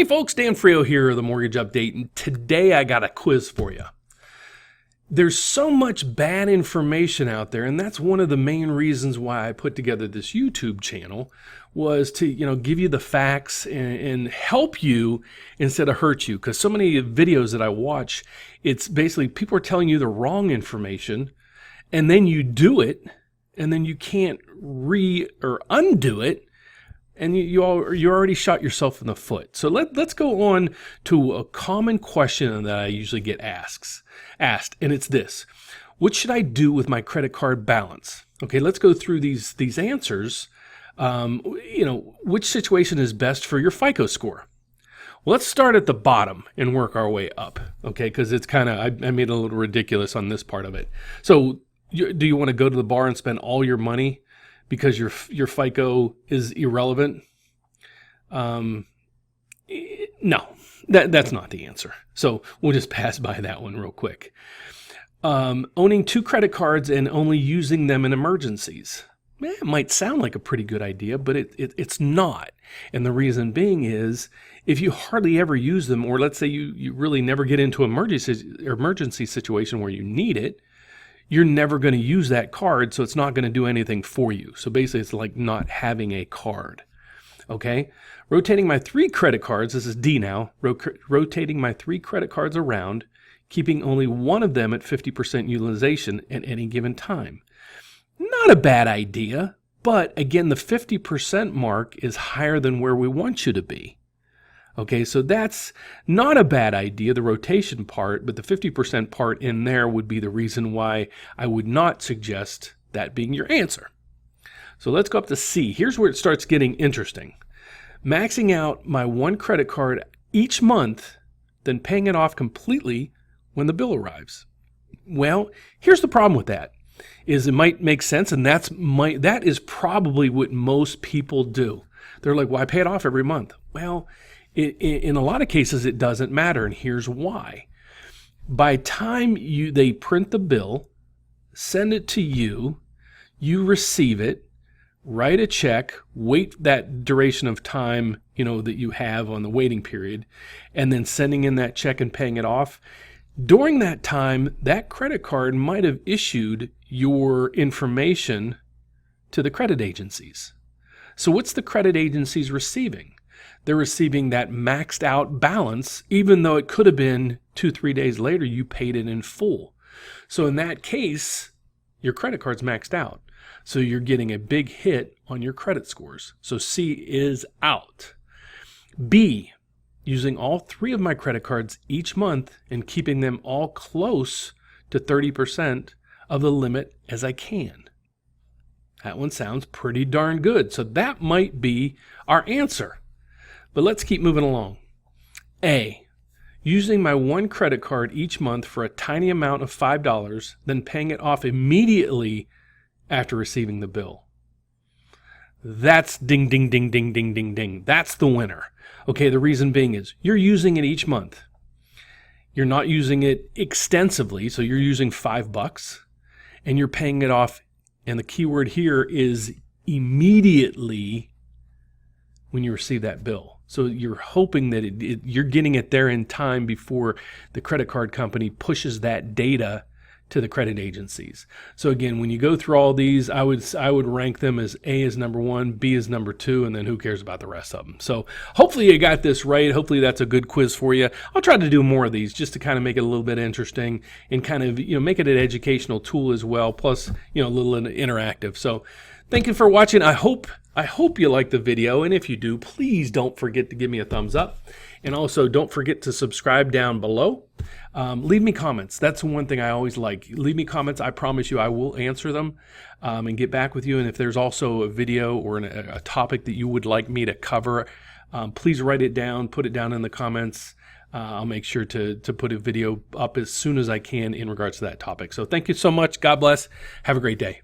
folks, Dan Frio here, the Mortgage Update, and today I got a quiz for you. There's so much bad information out there, and that's one of the main reasons why I put together this YouTube channel, was to give you the facts and help you instead of hurt you. Because so many videos that I watch, it's basically people are telling you the wrong information, and then you do it, and then you can't undo it. And you already shot yourself in the foot. So let's go on to a common question that I usually get asked, and it's this: what should I do with my credit card balance? Okay, let's go through these answers. Which situation is best for your FICO score? Well, let's start at the bottom and work our way up. Okay, because it's kind of I made it a little ridiculous on this part of it. So do you want to go to the bar and spend all your money because your FICO is irrelevant? No, that's not the answer. So we'll just pass by that one real quick. Owning 2 credit cards and only using them in emergencies. It might sound like a pretty good idea, but it's not. And the reason being is if you hardly ever use them, or let's say you really never get into an emergency situation where you need it, you're never going to use that card, so it's not going to do anything for you. So basically, it's like not having a card. Okay? Rotating my 3 credit cards, this is D now, rotating my 3 credit cards around, keeping only one of them at 50% utilization at any given time. Not a bad idea, but again, the 50% mark is higher than where we want you to be. Okay, so that's not a bad idea, the rotation part, but the 50% part in there would be the reason why I would not suggest that being your answer. So let's go up to C. Here's where it starts getting interesting. Maxing out my 1 credit card each month, then paying it off completely when the bill arrives. Well, here's the problem with that, is it might make sense, and that is probably what most people do. They're like, well, I pay it off every month. Well, in a lot of cases, it doesn't matter, and here's why. By time they print the bill, send it to you, you receive it, write a check, wait that duration of time that you have on the waiting period, and then sending in that check and paying it off. During that time, that credit card might have issued your information to the credit agencies. So what's the credit agencies receiving? They're receiving that maxed out balance, even though it could have been 2-3 days later you paid it in full. So in that case, your credit card's maxed out. So you're getting a big hit on your credit scores. So C is out. B, using all 3 of my credit cards each month and keeping them all close to 30% of the limit as I can. That one sounds pretty darn good. So that might be our answer. But let's keep moving along. A, using my 1 credit card each month for a tiny amount of $5, then paying it off immediately after receiving the bill. That's ding, ding, ding, ding, ding, ding, ding. That's the winner. Okay, the reason being is you're using it each month. You're not using it extensively, so you're using $5, and you're paying it off, and the key word here is immediately when you receive that bill. So you're hoping that you're getting it there in time before the credit card company pushes that data to the credit agencies. So again, when you go through all these, I would rank them as A is number 1, B is number 2, and then who cares about the rest of them. So hopefully you got this right. Hopefully that's a good quiz for you. I'll try to do more of these just to kind of make it a little bit interesting and kind of make it an educational tool as well, plus a little interactive. So thank you for watching. I hope you like the video, and if you do, please don't forget to give me a thumbs up. And also, don't forget to subscribe down below. Leave me comments. That's one thing I always like. Leave me comments. I promise you I will answer them and get back with you. And if there's also a video or a topic that you would like me to cover, please write it down, put it down in the comments. I'll make sure to put a video up as soon as I can in regards to that topic. So thank you so much. God bless. Have a great day.